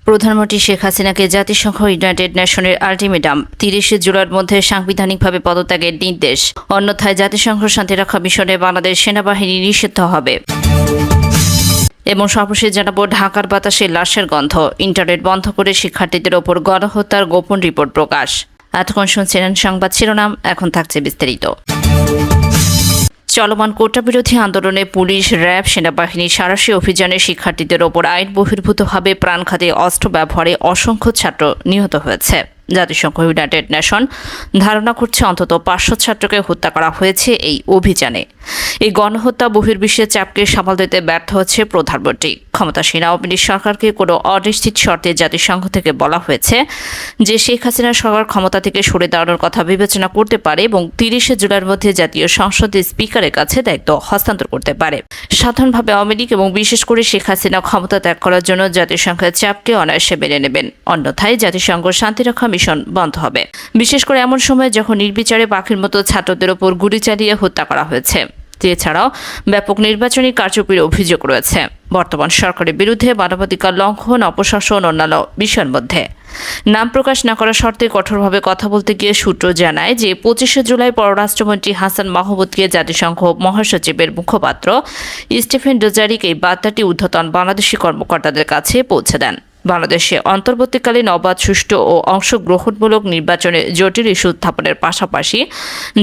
প্রধানমন্ত্রী শেখ হাসিনাকে জাতিসংঘ ইউনাইটেড নেশনের আলটিমেটাম 30 জুলাইয়ের মধ্যে সাংবিধানিকভাবে পদত্যাগের নির্দেশ। অন্যথায় জাতিসংঘ শান্তিরক্ষা মিশনে বাংলাদেশ সেনাবাহিনী নিষিদ্ধ হবে। এবং সর্বশেষ জানাবো, ঢাকার বাতাসে লাশের গন্ধ, ইন্টারনেট বন্ধ করে শিক্ষার্থীদের ওপর গণহত্যার গোপন রিপোর্ট প্রকাশ। এতক্ষণ শুনছিলেন সংবাদ শিরোনাম, এখন থাকছে বিস্তারিত। চলমান কোটা বিরোধী আন্দোলনে পুলিশ, র্যাব, সেনাবাহিনী সাঁড়াশি অভিযানে শিক্ষার্থীদের ওপর আইন বহির্ভূতভাবে প্রাণঘাতী অস্ত্র ব্যবহারে অসংখ্য ছাত্র নিহত হয়েছে। জাতিসংঘ ইউনাইটেড নেশন ধারণা করছে অন্তত 500 ছাত্রকে হত্যা করা হয়েছে এই অভিযানে। এই গণহত্যা বহির্বিশ্বের চাপকে সামাল দিতে ব্যর্থ হচ্ছে প্রধানমন্ত্রী। ক্ষমতাসীন আওয়ামী লীগ সরকারকে কোনো অনিশ্চিত শর্তে জাতিসংঘ থেকে বলা হয়েছে যে শেখ হাসিনা সরকার ক্ষমতা থেকে সরে দাঁড়ানোর কথা বিবেচনা করতে পারে এবং 30 জুলাইয়ের মধ্যে জাতীয় সংসদের স্পিকারের কাছে দায়িত্ব হস্তান্তর করতে পারে। সাধারণভাবে আওয়ামী লীগ এবং বিশেষ করে শেখ হাসিনা ক্ষমতা ত্যাগ করার জন্য জাতিসংঘের চাপকে অনায়াসে মেনে নেবেন, অন্যথায় জাতিসংঘ শান্তিরক্ষা মিশন বন্ধ হবে। বিশেষ করে এমন সময় যখন নির্বিচারে পাখির মতো ছাত্রদের ওপর গুলি চালিয়ে হত্যা করা হয়েছে। এছাড়াও ব্যাপক নির্বাচনী কারচুপির অভিযোগ রয়েছে। বর্তমান সরকারের বিরুদ্ধে মানবাধিকার লঙ্ঘন, অপশাসন অন্যান্য বিষয়ের মধ্যে নাম প্রকাশ না করার শর্তে কঠোরভাবে কথা বলতে গিয়ে সূত্র জানায় যে 25 জুলাই পররাষ্ট্রমন্ত্রী হাসান মাহমুদকে জাতিসংঘ মহাসচিবের মুখপাত্র স্টিফেন ডুজারিক এই বার্তাটি ঊর্ধ্বতন বাংলাদেশি কর্মকর্তাদের কাছে পৌঁছে দেন। বাংলাদেশে অন্তর্বর্তীকালীন অবাধ, সুষ্ঠু ও অংশগ্রহণমূলক নির্বাচনে জটিল ইস্যু উত্থাপনের পাশাপাশি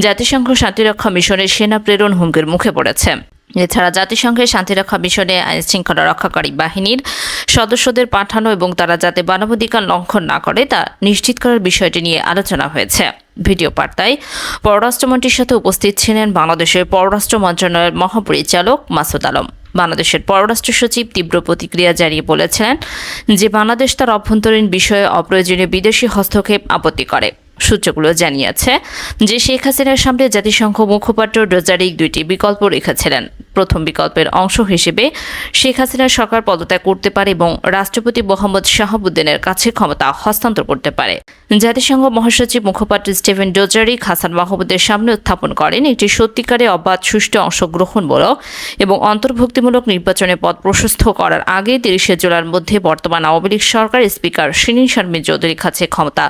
জাতিসংঘ শান্তিরক্ষা মিশনের সেনা প্রেরণ হুমকির মুখে পড়েছে। এছাড়া জাতিসংঘের শান্তিরক্ষা মিশনে আইনশৃঙ্খলা রক্ষাকারী বাহিনীর সদস্যদের পাঠানো এবং তারা যাতে মানবাধিকার লঙ্ঘন না করে তা নিশ্চিত করার বিষয়টি নিয়ে আলোচনা হয়েছে। ভিডিও বার্তায় পররাষ্ট্রমন্ত্রীর সাথে উপস্থিত ছিলেন বাংলাদেশের পররাষ্ট্র মন্ত্রণালয়ের মহাপরিচালক মাসুদ আলম। বাংলাদেশের পররাষ্ট্র সচিব তীব্র প্রতিক্রিয়া জানিয়ে বলেছিলেন যে বাংলাদেশ তার অভ্যন্তরীণ বিষয়ে অপ্রয়োজনীয় বিদেশি হস্তক্ষেপ আপত্তি করে। সূত্রগুলো জানিয়েছে যে শেখ হাসিনার সামনে জাতিসংঘ মুখপাত্র ডোজারিক দুইটি বিকল্প রেখেছিলেন। প্রথম বিকল্পের অংশ হিসেবে শেখ হাসিনার সরকার পদত্যাগ করতে পারে এবং রাষ্ট্রপতি মোহাম্মদ শাহাবুদ্দিনের কাছে ক্ষমতা হস্তান্তর করতে পারে। জাতিসংঘ মহাসচিব মুখপাত্র স্টিফেন ডোজারিক হাসান মাহমুদের সামনে উত্থাপন করেন একটি সত্যিকারে অবাধ, সুষ্ঠু, অংশগ্রহণমূলক এবং অন্তর্ভুক্তিমূলক নির্বাচনে পথ প্রশস্ত করার আগে 30 জুলাইয়ের মধ্যে বর্তমান আওয়ামী লীগ সরকার স্পিকার শিরীন শারমিন চৌধুরীর কাছে ক্ষমতা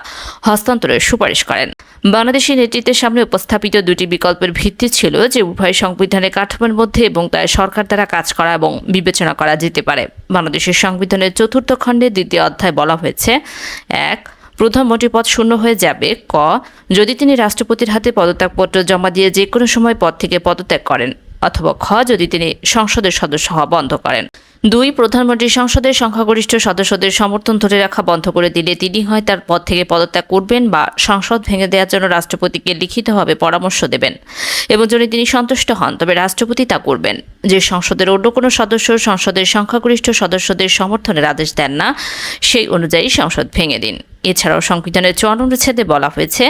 হস্তান্তরের সুপারিশ করেন। বাংলাদেশের নেতৃত্বের সামনে উপস্থাপিত দুটি বিকল্পের ভিত্তি ছিল যে উভয় সংবিধানের কাঠামোর মধ্যে এবং তাই সরকার দ্বারা কাজ করা এবং বিবেচনা করা যেতে পারে। বাংলাদেশের সংবিধানের 4th খণ্ডের 2য় অধ্যায় বলা হয়েছে, 1. প্রধানমন্ত্রী পদ শূন্য হয়ে যাবে ক যদি তিনি রাষ্ট্রপতির হাতে পদত্যাগপত্র জমা দিয়ে যে কোনো সময় পদ থেকে পদত্যাগ করেন, অথবা খ যদি তিনি সংসদের সদস্য হওয়া বন্ধ করেন। 2. প্রধানমন্ত্রী সংসদের সংখ্যাগরিষ্ঠ সদস্যদের সমর্থন ধরে রাখা বন্ধ করে দিলে তিনি হয় তার পদ থেকে পদত্যাগ করবেন বা সংসদ ভেঙে দেওয়ার জন্য রাষ্ট্রপতিকে লিখিতভাবে পরামর্শ দেবেন এবং যদি তিনি সন্তুষ্ট হন তবে রাষ্ট্রপতি তা করবেন। যে সংসদের অন্য কোনো সদস্য সংসদের সংখ্যাগরিষ্ঠ সদস্যদের সমর্থনের আদেশ দেন না, সেই অনুযায়ী সংসদ ভেঙে দিন। এছাড়াও সংবিধানের 54 অনুচ্ছেদে বলা হয়েছে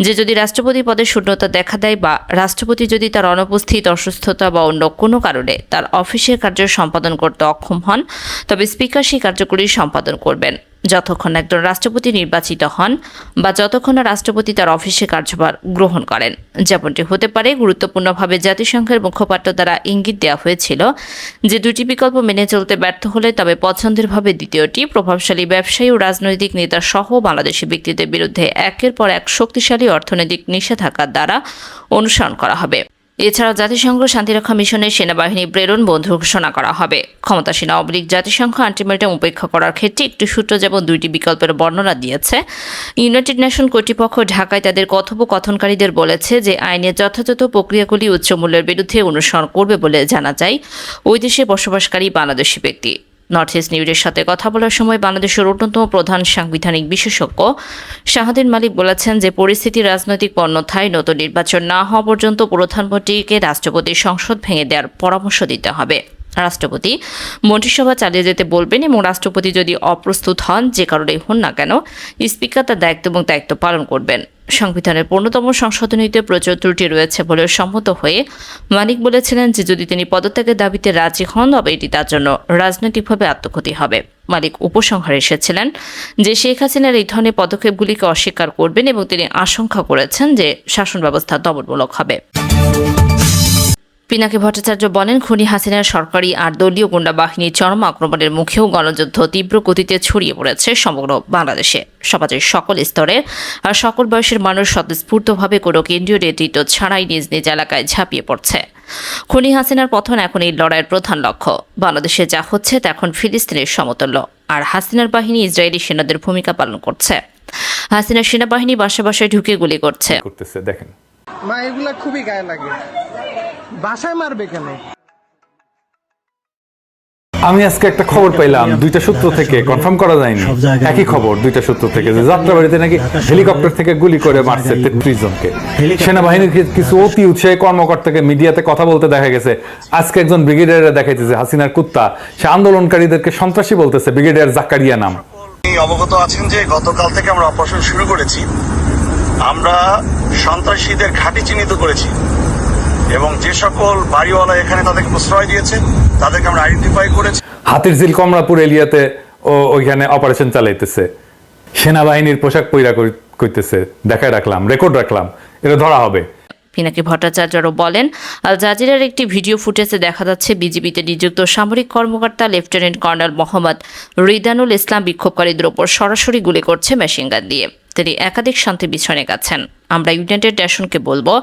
যে যদি রাষ্ট্রপতি পদে শূন্যতা দেখা দেয় বা রাষ্ট্রপতি যদি তার অনুপস্থিত, অসুস্থতা বা অন্য কোনো কারণে তার অফিসের কার্য সম্পাদন করতে অক্ষম হন তবে স্পিকার সেই কার্যকরী সম্পাদন করবেন যতক্ষণ একজন রাষ্ট্রপতি নির্বাচিত হন বা যতক্ষণ না রাষ্ট্রপতি তার অফিসে কার্যভার গ্রহণ করেন। যেমনটি হতে পারে গুরুত্বপূর্ণভাবে জাতিসংঘের মুখপাত্র দ্বারা ইঙ্গিত দেওয়া হয়েছিল যে দুটি বিকল্প মেনে চলতে ব্যর্থ হলে তবে পছন্দেরভাবে দ্বিতীয়টি প্রভাবশালী ব্যবসায়ী ও রাজনৈতিক নেতা সহ বাংলাদেশি ব্যক্তিদের বিরুদ্ধে একের পর এক শক্তিশালী অর্থনৈতিক নিষেধাজ্ঞার দ্বারা অনুসরণ করা হবে। এছাড়াও জাতিসংঘ শান্তিরক্ষা মিশনের সেনাবাহিনী প্রেরণ বন্ধ ঘোষণা করা হবে। ক্ষমতাসীন আওয়ামী লীগ জাতিসংঘ আলটিমেটাম উপেক্ষা করার ক্ষেত্রে একটি সূত্র যেমন দুইটি বিকল্পের বর্ণনা দিয়েছে। ইউনাইটেড নেশন কর্তৃপক্ষ ঢাকায় তাদের কথোপকথনকারীদের বলেছে যে আইনের যথাযথ প্রক্রিয়াগুলি উচ্চ মূল্যের বিরুদ্ধে অনুসরণ করবে বলে জানা যায় ওই দেশে বসবাসকারী বাংলাদেশি ব্যক্তি। নর্থ ইস্ট নিউজের সাথে কথা বলার সময় বাংলাদেশের অন্যতম প্রধান সাংবিধানিক বিশেষজ্ঞ শাহাদিন মালিক বলেছেন যে পরিস্থিতি রাজনৈতিক অন্যথায় নতুন নির্বাচন না হওয়া পর্যন্ত প্রধানমন্ত্রীকে রাষ্ট্রপতির সংসদ ভেঙে দেওয়ার পরামর্শ দিতে হবে। রাষ্ট্রপতি মন্ত্রিসভা চালিয়ে যেতে বলবেন এবং রাষ্ট্রপতি যদি অপ্রস্তুত হন, যে কারণেই হন না কেন, স্পিকার তার দায়িত্ব পালন করবেন। সংবিধানের 15তম সংশোধনীতে প্রচুর ত্রুটি রয়েছে বলে সম্মত হয়ে মালিক বলেছিলেন যে যদি তিনি পদত্যাগের দাবিতে রাজি হন তবে এটি তার জন্য রাজনৈতিকভাবে আত্মক্ষতি হবে। মালিক উপসংহারে এসেছিলেন যে শেখ হাসিনার এই ধরনের পদক্ষেপগুলিকে অস্বীকার করবেন এবং তিনি আশঙ্কা করেছেন যে শাসন ব্যবস্থা দমনমূলক হবে। পিনাকি ভট্টাচার্য বলেন, খুনি হাসিনার সরকারি আর দলীয় গুন্ডা বাহিনীর চরম আক্রমণের মুখেও গণযুদ্ধ তীব্র গতিতে ছড়িয়ে পড়েছে সমগ্র বাংলাদেশে। সমাজের সকল স্তরের আর সকল বয়সের মানুষ স্বতঃস্ফূর্তভাবে কোনো কেন্দ্রীয় নেতৃত্ব ছাড়াই নিজ নিজ এলাকায় ঝাঁপিয়ে পড়ছে। খুনি হাসিনার পতন এখন এই লড়াইয়ের প্রধান লক্ষ্য। বাংলাদেশে যা হচ্ছে তা এখন ফিলিস্তিনের সমতুল্য, আর হাসিনার বাহিনী ইসরায়েলি সেনাদের ভূমিকা পালন করছে। হাসিনার সেনাবাহিনী বাসায় বাসায় ঢুকে গুলি করছে। দেখেন মা, এগুলা খুবই গায়ে লাগে। বাসায় মারবে কেন? আমি আজকে একটা খবর পাইলাম দুইটা সূত্র থেকে, কনফার্ম করা যায়নি, একই খবর দুইটা সূত্র থেকে, যে যাত্রাবাড়িতে নাকি হেলিকপ্টার থেকে গুলি করে মারছে 33 জনকে। সেনাবাহিনীর কিছু অতি উৎসাহী কর্মকর্তাকে মিডিয়াতে কথা বলতে দেখা গেছে। আজকে একজন ব্রিগেডিয়ার দেখাইতেছে হাসিনার কুত্তা, সে আন্দোলনকারীদেরকে সন্ত্রাসী বলতেছে, ব্রিগেডিয়ার জাকারিয়া নাম। অবগত আছেন যে গতকাল থেকে আমরা অপারেশন শুরু করেছি। আমরা সন্ত্রাসীদের ঘাঁটি চিহ্নিত করেছি এবং যে সকল বাড়িওয়ালা এখানে তাদেরকে প্রশ্রয় দিয়েছে তাদেরকে আমরা আইডেন্টিফাই করেছি। হাতিরঝিল কমলাপুর এরিয়াতে ওইখানে অপারেশন চালাইতেছে, সেনাবাহিনীর পোশাক পইরা করতেছে, দেখায় রাখলাম, রেকর্ড রাখলাম, এটা ধরা হবে। পিনাকি ভট্টাচার্যও বলেন, আল জাজিরার একটি ভিডিও ফুটেজে দেখা যাচ্ছে বিজিবিতে নিযুক্ত সামরিক কর্মকর্তা লেফটেন্যান্ট কর্নেল মোহাম্মদ রিদানুল ইসলাম বিক্ষোভকারীদের ওপর সরাসরি গুলি করছে মেশিনগান দিয়ে। তিনি একাধিক শান্তি মিশনে গেছেন। আমরা ইউনাইটেড নেশনকে বলবো,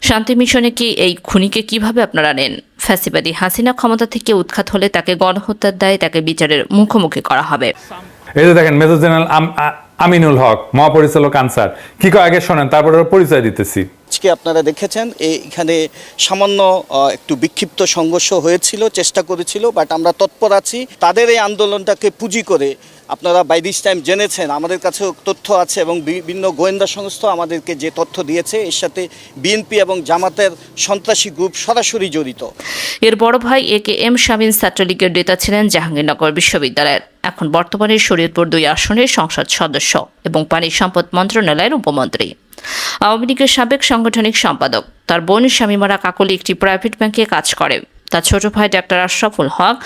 শান্তি মিশনে কি এই খুনিকে কিভাবে আপনারা নেন? ফ্যাসিবাদী হাসিনা ক্ষমতা থেকে উৎখাত হলে তাকে গণহত্যার দায়ে তাকে বিচারের মুখোমুখি করা হবে। এই যে দেখেন মেজর জেনারেল আমিনুল হক, মহাপরিচালক আনসার, কি কয় আগে শোনেন, তারপরে পরিচয় দিতেছি। আজকে আপনারা দেখেছেন এখানে সামান্য একটু বিক্ষিপ্ত সংঘর্ষ হয়েছিল, চেষ্টা করেছিল, বাট আমরা তৎপর আছি। তাদের এই আন্দোলনটাকে পুঁজি করে আপনারা বাই দিস টাইম জেনেছেন, আমাদের কাছেও তথ্য আছে এবং বিভিন্ন গোয়েন্দা সংস্থা আমাদেরকে যে তথ্য দিয়েছে, এর সাথে বিএনপি এবং জামাতের সন্ত্রাসী গ্রুপ সরাসরি জড়িত। এর বড় ভাই AKM শামীম ছাত্রলীগের নেতা ছিলেন জাহাঙ্গীরনগর বিশ্ববিদ্যালয়ের, এখন বর্তমানে শরীয়তপুর 2 আসনের সংসদ সদস্য এবং পানি সম্পদ মন্ত্রণালয়ের উপমন্ত্রী। আওয়ামী লীগের সাবেক সাংগঠনিক সম্পাদক। তার বোন শামীমারা কাকলি একটি প্রাইভেট ব্যাংকে কাজ করে। তার ছোট ভাই ডাক্তার আশরাফুল হক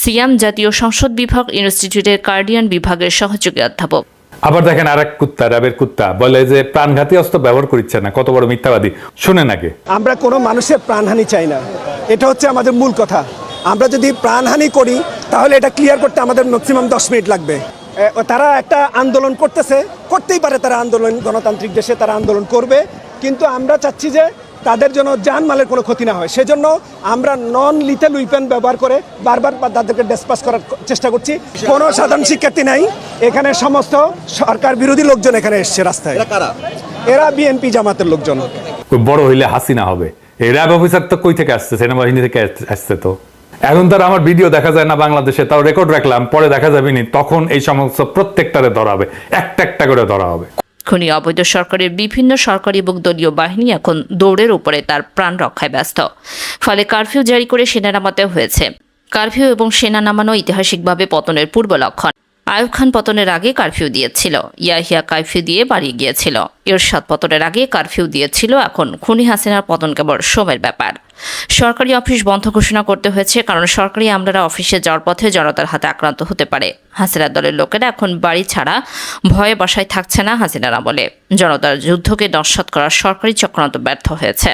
সিয়াম জাতীয় সংসদ বিভাগ ইনস্টিটিউটের কার্ডিয়ান বিভাগের সহযোগী অধ্যাপক। আবার দেখেন আরেক কুত্তা, র্যাবের কুত্তা, বলে যে প্রাণঘাতী অস্ত্র ব্যবহার করছে না। কত বড় মিথ্যাবাদী শুনেন আগে। আমরা কোনো মানুষের প্রাণহানি চাই না, এটা হচ্ছে আমাদের মূল কথা। আমরা যদি প্রাণহানি করি তাহলে এটা ক্লিয়ার করতে আমাদের ম্যাক্সিমাম 10 মিনিট লাগবে। তারা একটা আন্দোলন করতেই পারে, তারা আন্দোলন, গণতান্ত্রিক দেশে তারা আন্দোলন করবে, কিন্তু আমরা চাচ্ছি যে তাদের জন্য জানমালের কোনো ক্ষতি না হয়। সেজন্য আমরা নন লিথেল উইপেন ব্যবহার করে বারবার তাদেরকে ডিসপাস করার চেষ্টা করছি। কোনো সাধারণ শিক্ষার্থী নাই এখানে, সমস্ত সরকার বিরোধী লোকজন এখানে এসছে রাস্তায়। এরা বিএনপি জামাতের লোকজন। বড় হইলে হাসিনা হবে। এই র্যাব অফিসার তো কই থেকে আসছে? সেনাবাহিনী থেকে আসছে। তো এখন তার আমার ভিডিও দেখা যায় না বাংলাদেশে, তাও রেকর্ড রাখলাম, পরে দেখা যাবে নি, তখন এই সমস্ত প্রত্যেকটারে ধরা হবে, একটা একটা করে ধরা হবে। খুনি অবৈধ সরকারের বিভিন্ন সরকারি এবং দলীয় বাহিনী এখন দৌড়ের উপরে তার প্রাণ রক্ষায় ব্যস্ত। ফলে কারফিউ জারি করে সেনা নামাতে হয়েছে। কারফিউ এবং সেনা নামানো ঐতিহাসিকভাবে পতনের পূর্ব লক্ষণ। আইয়ুব খান পতনের আগে কারফিউ দিয়েছিল, ইয়াহিয়া কারফিউ দিয়ে বাড়িয়ে গিয়েছিল, এরশাদ পতনের আগে কারফিউ দিয়েছিল। এখন খুনি হাসিনার পতন কেবল সময়ের ব্যাপার। সরকারি অফিস বন্ধ ঘোষণা করতে হয়েছে, কারণ সরকারি আমলারা অফিসে যাওয়ার পথে জনতার হাতে আক্রান্ত হতে পারে। হাসিনার দলের লোকেরা এখন বাড়ি ছাড়া ভয়ে বাসায় থাকছে না। হাসিনার আমলে জনতার যুদ্ধকে নস্যাৎ করার সরকারি চক্রান্ত ব্যর্থ হয়েছে।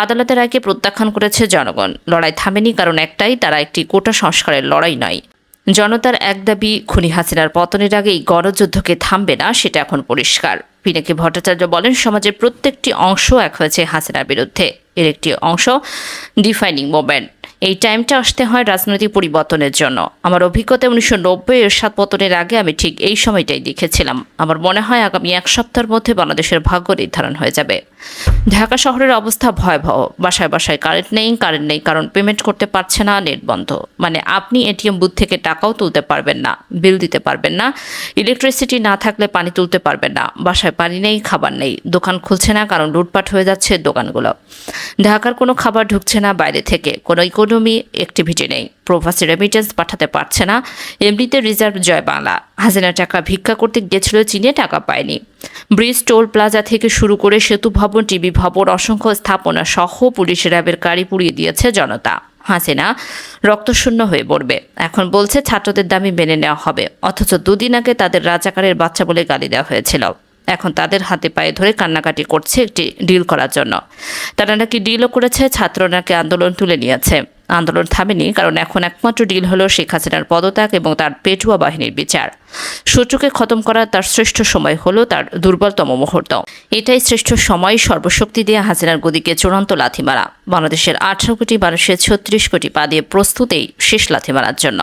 আদালতের রায়কে প্রত্যাখ্যান করেছে জনগণ। লড়াই থামেনি, কারণ একটাই, তারা একটি কোটা সংস্কারের লড়াই নয়। জনতার এক দাবি, খুনি হাসিনার পতনের আগেই গণযুদ্ধকে থামবে না, সেটা এখন পরিষ্কার। পিনাকি ভট্টাচার্য বলেন, সমাজের প্রত্যেকটি অংশ এক হয়েছে হাসিনার বিরুদ্ধে। এর একটি অংশ ডিফাইনিং মুভমেন্ট। এই টাইমটা আসতে হয় রাজনৈতিক পরিবর্তনের জন্য। আমার অভিজ্ঞতা 1990 এরশাদ পতনের আগে আমি ঠিক এই সময়টাই দেখেছিলাম। আমার মনে হয় আগামী 1 সপ্তাহের মধ্যে বাংলাদেশের ভাগ্য নির্ধারণ হয়ে যাবে। ঢাকা শহরের অবস্থা ভয়াবহ। বাসায় বাসায় কারেন্ট নেই কারণ পেমেন্ট করতে পারছে না, নেট বন্ধ। মানে আপনি এটিএম বুথ থেকে টাকাও তুলতে পারবেন না, বিল দিতে পারবেন না, ইলেকট্রিসিটি না থাকলে পানি তুলতে পারবেন না, বাসায় পানি নেই, খাবার নেই, দোকান খুলছে না কারণ লুটপাট হয়ে যাচ্ছে দোকানগুলো। ঢাকার কোনো খাবার ঢুকছে না বাইরে থেকে, কোনো ইকোনমি অ্যাক্টিভিটি নেই, প্রবাসী রেমিটেন্স পাঠাতে পারছে না। এমনিতে রিজার্ভ জয় বাংলা। হাসিনা টাকা ভিক্ষা করতে গিয়েছিল চীনে, টাকা পায়নি। ব্রিজ, টোল প্লাজা থেকে শুরু করে সেতু ভবন, টিভি ভবন, অসংখ্য স্থাপনা সহ পুলিশ র্যাবের গাড়ি পুড়িয়ে দিয়েছে জনতা। হাসিনা রক্তশূন্য হয়ে পড়বে। এখন বলছে ছাত্রদের দাবি মেনে নেওয়া হবে, অথচ 2 দিন আগে তাদের রাজাকারের বাচ্চা বলে গালি দেওয়া হয়েছিল। এখন তাদের হাতে পায়ে ধরে কান্নাকাটি করছে একটি ডিল করার জন্য। তারা নাকি ডিলও করেছে, ছাত্র নাকি আন্দোলন তুলে নিয়েছে। আন্দোলন থামেনি, কারণ এখন একমাত্র ডিল হলো শেখ হাসিনার পদত্যাগ এবং তার পেটুয়া বাহিনীর বিচার। শত্রুকে খতম করার তার শ্রেষ্ঠ সময় হলো তার দুর্বলতম মুহূর্ত। এটাই শ্রেষ্ঠ সময় সর্বশক্তি দিয়ে হাসিনার গদিকে চূড়ান্ত লাথি মারা। বাংলাদেশের 18 কোটি মানুষের 36 কোটি পা দিয়ে প্রস্তুতেই শেষ লাথি মারার জন্য,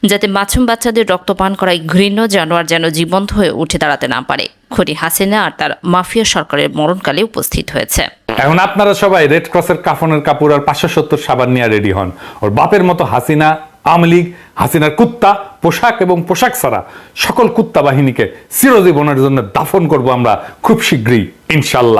যাতে মাছুম বাচ্চাদের রক্তপান করায় ঘৃণ্য জানোয়ার যেন জীবন্ত হয়ে উঠে দাঁড়াতে না পারে। খুনি হাসিনা আর তার মাফিয়া সরকারের মরণকালে উপস্থিত হয়েছে। এখন আপনারা সবাই রেড ক্রসের কাফনের কাপড় আর 570 সাবান নিয়ে রেডি হন। ওর বাপের মতো হাসিনা, আওয়ামী লীগ, হাসিনার কুত্তা পোশাক এবং পোশাক ছাড়া সকল কুত্তা বাহিনীকে চিরজীবনের জন্য দাফন করব আমরা খুব শীঘ্রই, ইনশাল্লাহ।